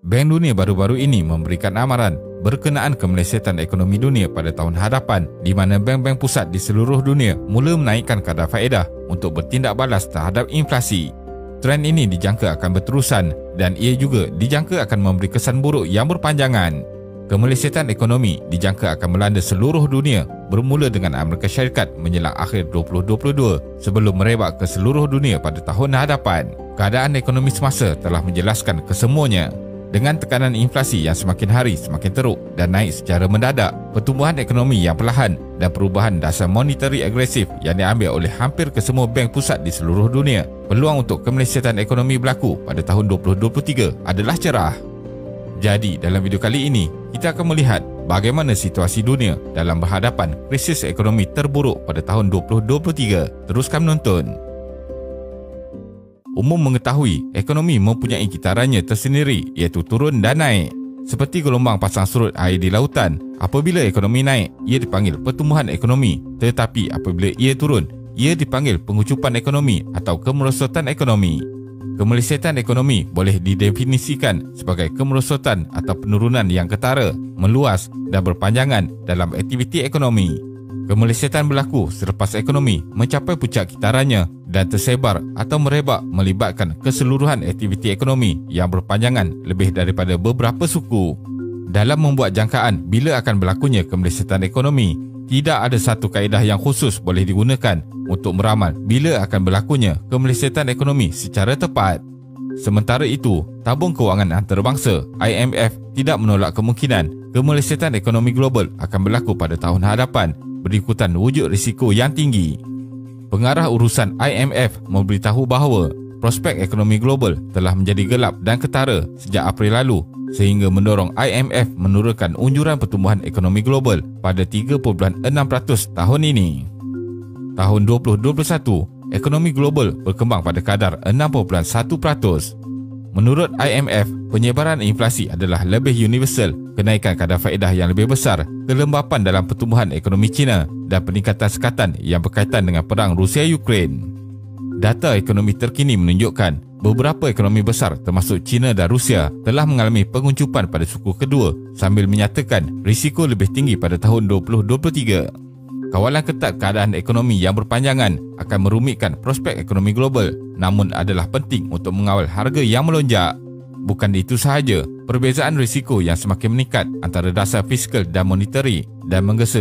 Bank Dunia baru-baru ini memberikan amaran berkenaan kemelesetan ekonomi dunia pada tahun hadapan, di mana bank-bank pusat di seluruh dunia mula menaikkan kadar faedah untuk bertindak balas terhadap inflasi. Trend ini dijangka akan berterusan dan ia juga dijangka akan memberi kesan buruk yang berpanjangan. Kemelesetan ekonomi dijangka akan melanda seluruh dunia bermula dengan Amerika Syarikat menjelang akhir 2022 sebelum merebak ke seluruh dunia pada tahun hadapan. Keadaan ekonomi semasa telah menjelaskan kesemuanya. Dengan tekanan inflasi yang semakin hari semakin teruk dan naik secara mendadak, pertumbuhan ekonomi yang perlahan dan perubahan dasar monetary agresif yang diambil oleh hampir kesemua bank pusat di seluruh dunia, peluang untuk kemelesetan ekonomi berlaku pada tahun 2023 adalah cerah. Jadi, dalam video kali ini, kita akan melihat bagaimana situasi dunia dalam berhadapan krisis ekonomi terburuk pada tahun 2023. Teruskan menonton. Umum mengetahui, ekonomi mempunyai kitarannya tersendiri, iaitu turun dan naik. Seperti gelombang pasang surut air di lautan, apabila ekonomi naik, ia dipanggil pertumbuhan ekonomi. Tetapi apabila ia turun, ia dipanggil pengucupan ekonomi atau kemerosotan ekonomi. Kemelesetan ekonomi boleh didefinisikan sebagai kemerosotan atau penurunan yang ketara, meluas dan berpanjangan dalam aktiviti ekonomi. Kemelesetan berlaku selepas ekonomi mencapai puncak kitarannya dan tersebar atau merebak melibatkan keseluruhan aktiviti ekonomi yang berpanjangan lebih daripada beberapa suku. Dalam membuat jangkaan bila akan berlakunya kemelesetan ekonomi, tidak ada satu kaedah yang khusus boleh digunakan untuk meramal bila akan berlakunya kemelesetan ekonomi secara tepat. Sementara itu, Tabung Kewangan Antarabangsa IMF tidak menolak kemungkinan kemelesetan ekonomi global akan berlaku pada tahun hadapan berikutan wujud risiko yang tinggi. Pengarah urusan IMF memberitahu bahawa prospek ekonomi global telah menjadi gelap dan ketara sejak April lalu, sehingga mendorong IMF menurunkan unjuran pertumbuhan ekonomi global pada 3.6% tahun ini. Tahun 2021, ekonomi global berkembang pada kadar 6.1%. Menurut IMF, penyebaran inflasi adalah lebih universal, kenaikan kadar faedah yang lebih besar, kelembapan dalam pertumbuhan ekonomi China dan peningkatan sekatan yang berkaitan dengan perang Rusia-Ukraine. Data ekonomi terkini menunjukkan beberapa ekonomi besar termasuk China dan Rusia telah mengalami penguncupan pada suku kedua sambil menyatakan risiko lebih tinggi pada tahun 2023. Kawalan ketat keadaan ekonomi yang berpanjangan akan merumitkan prospek ekonomi global, namun adalah penting untuk mengawal harga yang melonjak. Bukan itu sahaja, perbezaan risiko yang semakin meningkat antara dasar fiskal dan monetary dan menggesa